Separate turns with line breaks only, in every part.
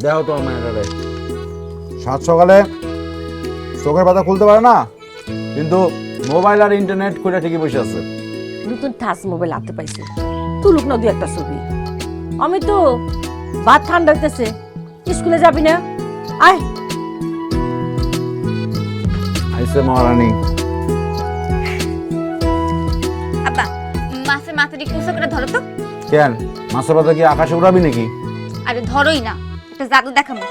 দেখো তোমার মায়েরা সাত সকালে চোখের পাতা খুলতে পারে না, কিন্তু মোবাইল আর ইন্টারনেট খুলে ঠিকই বসে আছে।
নতুন টাচ মোবাইল হাতে পাইছি, তুলুক না 2-1টা ছবি। আমি তো ভাত ঠান্ডা হইতেছে, স্কুলে যাবি না? আয়।
আইসে মহারানী।
আব্বা মাছের মাথাটি কুচো করে ধরো তো।
কেন মাছের পাতা কি আকাশে উড়াবি নাকি?
আরে ধরোই না, একটা জাদু দেখাবো।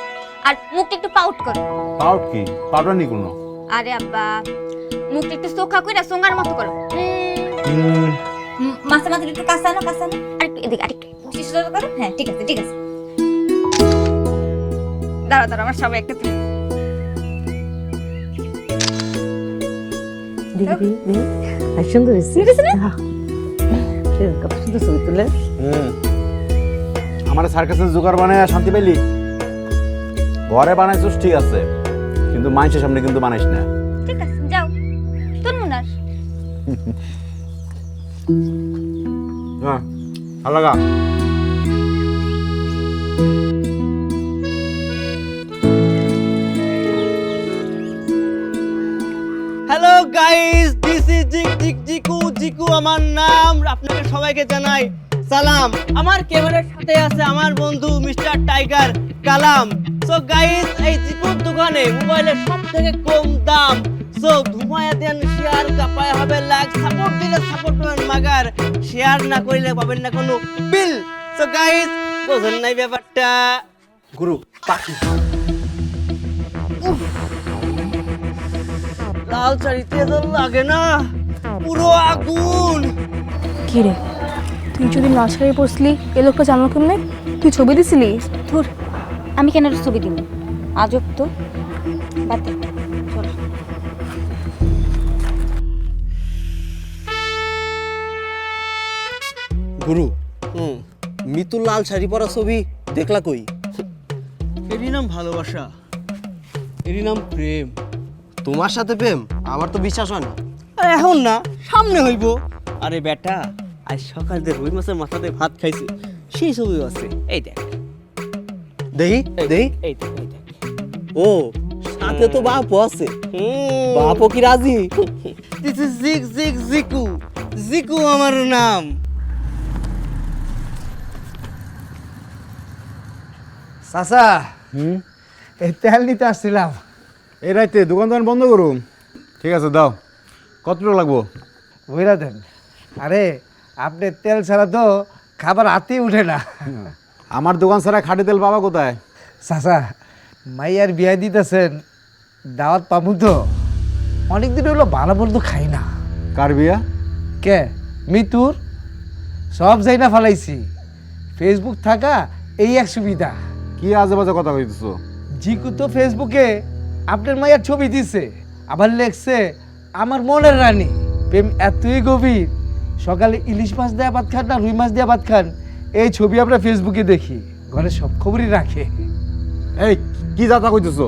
আর মুখটা একটু পাউট করো।
পাউট কি পাউডার নি কোনো?
আরে আব্বা মুখটা একটু চোখা কইরা সোঙ্গার মতো করো। মাছের মাথাটি একটু কাঁচানো কাঁচানো, আরেকটু এদিকে আরেকটু শিশু করো। হ্যাঁ ঠিক আছে ঠিক আছে। দাঁড়া দাঁড়া আমার সবাই একটা
দেখবি সুন্দর হয়েছে না? কত সুন্দর ছবি তুলে।
আমার সার্কাসের জোগাড় বানায় শান্তি পেলি? ঘরে বানাইছিস ঠিক আছে, কিন্তু মানুষের সামনে কিন্তু বানাইস না।
ঠিক আছে যাও তোর মুনার।
হ্যাঁ ভালো লাগা।
Hello guys, this is Jiku আমার নাম। আপনাদের সবাইকে জানাই সালাম। আমার ক্যামেরার সাথে আছে আমার বন্ধু মিস্টার টাইগার কালাম। সো গাইস, এই জিকুর দোকানে মোবাইলের সবথেকে কম দাম। সো ধুমায়া দেন, শেয়ার কাপায় হবে, লাইক, সাপোর্ট দিলে সাপোর্ট পাবেন, মাগার শেয়ার না করিলে পাবেন না কোনো বিল। সো গাইস, বোঝেন নাই ব্যাপারটা? গুরু পাখি লাল চারিতে লাগে না, পুরো আগুন।
কি রে, তুই যদি লাল শাড়ি পরছিলি এ লোকটা জানলো কেমনে? তুই ছবি দিছিলি?
ধুর, আমি কেন একটা ছবি দিব? আজব তো। বাদ দে, চলো।
গুরু মিতুল লাল শাড়ি পরা ছবি দেখলা কই? এরই নাম ভালোবাসা, এরই নাম প্রেম।
তোমার সাথে প্রেম? আমার তো বিশ্বাস হয় না।
আরে এখন না, সামনে হইব। আরে বেটা, আজ সকাল দিয়ে রুই মাছের মাথাতে ভাত খাইছি, সেই ছবি আছে। এই দেখ,
দেখি দেখি।
এই দেখ, এই দেখ।
ও, সাথে তো বাপও আছে। বাপও কি রাজি?
This is Jiku. জিকু আমার নাম।
চাচা, এই তেল নিতে আসছিলাম।
এই রাইতে দোকান দোকান বন্ধ করুন। ঠিক আছে দাও, কতটা লাগবো?
বুঝলা দেন। আরে আপনি তেল ছাড়া তো খাবার হাতেই উঠে না।
আমার দোকান ছাড়া খাঁটি তেল পাবা কোথায়?
চাচা, মাইয়ার বিয়া দিতেছেন, দাওয়াত পাবো তো? অনেকদিন হলো ভালো মন্দ খাই না।
কার বিয়া?
কে? মিতুর। সব যাই না ফালাইছি। ফেসবুক থাকা এই এক সুবিধা।
কি আজে বাজে কথা কইতেছো?
জিকু তো ফেসবুকে আপনার মায়ের ছবি দিছে, আবার লেখছে আমার মনের রানী। প্রেম এতই গভীর, সকালে ইলিশ মাছ দেয়া ভাত খান না রুই মাছ দেয়া ভাত খান, এই ছবি আমরা ফেসবুকে দেখি। ঘরে সব খবরই রাখে।
এই কি যাতা কইতেছো?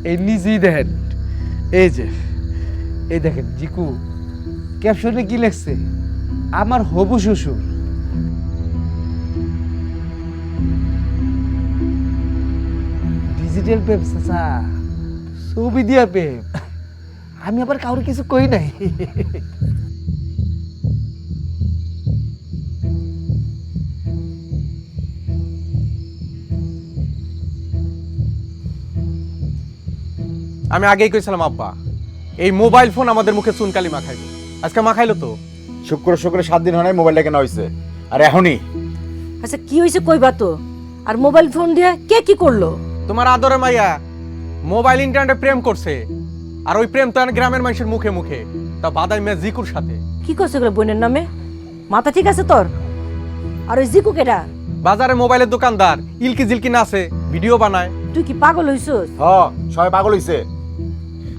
এই নিজেই দেখেন, এই যে এই দেখেন জিকু ক্যাপশনে কি লেখছে, আমার হবু শ্বশুর। ডিজিটাল পেপ চাচা, ছবি দিয়া পেপ। আমি আবার কাউরে কিছু কই নাই।
আমি আগেই কইছিলাম আব্বা, এই মোবাইল ফোন আমাদের মুখে চুনকালি মাখাইবে। আজকে মাখাইলো তো।
শুক্র 7 দিন হয় নাই মোবাইলটা কেনা হয়েছে, আর এখনই।
আচ্ছা কি হয়েছে কইবা তো? আর মোবাইল ফোন দিয়ে কে কি করলো?
তোমার আদরে মাইয়া মোবাইল ইন্টারনেটে প্রেম করছে, আর ওই প্রেম তো গ্রামের মানুষের মুখে মুখে, তা বাদাই মেয়ে জিকুর সাথে।
কি করছে এগুলো বোনের নামে? মাথা ঠিক আছে তোর? আর ওই জিকু কেডা?
বাজারে মোবাইলের দোকানদার, ইলকি জিলকি নাচে, ভিডিও বানায়।
তুই কি পাগল হইছস?
সবাই পাগল হইছে।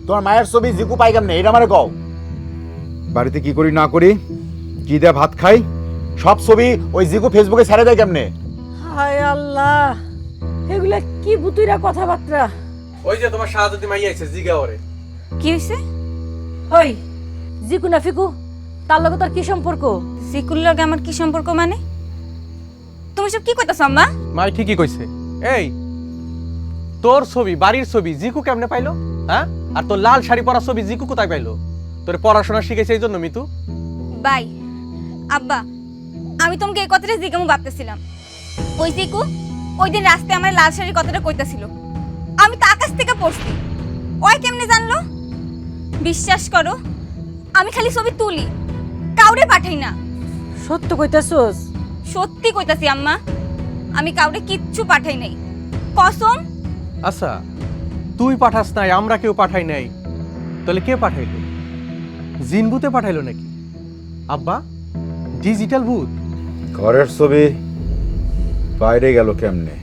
তোমার মায়ের ছবি জিকু পাই কেমনে এটা আমারে কও। বাড়িতে কি করি না করি, কি দেয়া ভাত খাই, সব ছবি ওই জিকু ফেসবুকে ছেড়ে দেয় কেমনে?
হায় আল্লাহ, এগুলা কি বুতুইরা কথাবার্তা।
ওই যে তোমার শাহাদাতি মাইয়া আইছে জিগা ওরে।
কি হইছে?
ওই জিকু না ফিকু, তার লগে তোর কি সম্পর্ক?
জিকুর লগে আমার কি সম্পর্ক মানে? তুমি সব কি কইতাছ আম্মা?
মাই ঠিকই কইছে। এই তোর ছবি বাড়ির ছবি জিকু কেমনে পাইলো? হ্যাঁ, আর তোর লাল শাড়ি পরা ছবি জিকু কোথায় পাইলো? তোর পড়াশোনা শিখেছে এই জন্য মিতু?
বাই আব্বা, আমি তোমাকে এই কথাটা জিজ্ঞাসা ভাবতেছিলাম। ওই জিকু ওই দিন রাস্তায় আমার লাল শাড়ির কথাটা কইতাছিল, আমি তো আকাশ থেকে পড়ছি। ওই কেমনে জানলো? বিশ্বাস করো, আমি খালি ছবি তুলি, কাউরে পাঠাই না।
সত্য কইতাছোস?
সত্যি কইতাছি আম্মা, আমি কাউরে কিচ্ছু পাঠাই নাই, কসম।
আচ্ছা, তুই পাঠাস নাই, আমরা কেউ পাঠাই নাই, তাহলে কে পাঠাইলো? জিন ভূতে পাঠাইলো নাকি? আব্বা, ডিজিটাল ভূত?
ঘরের ছবি বাইরে গেল কেমনে?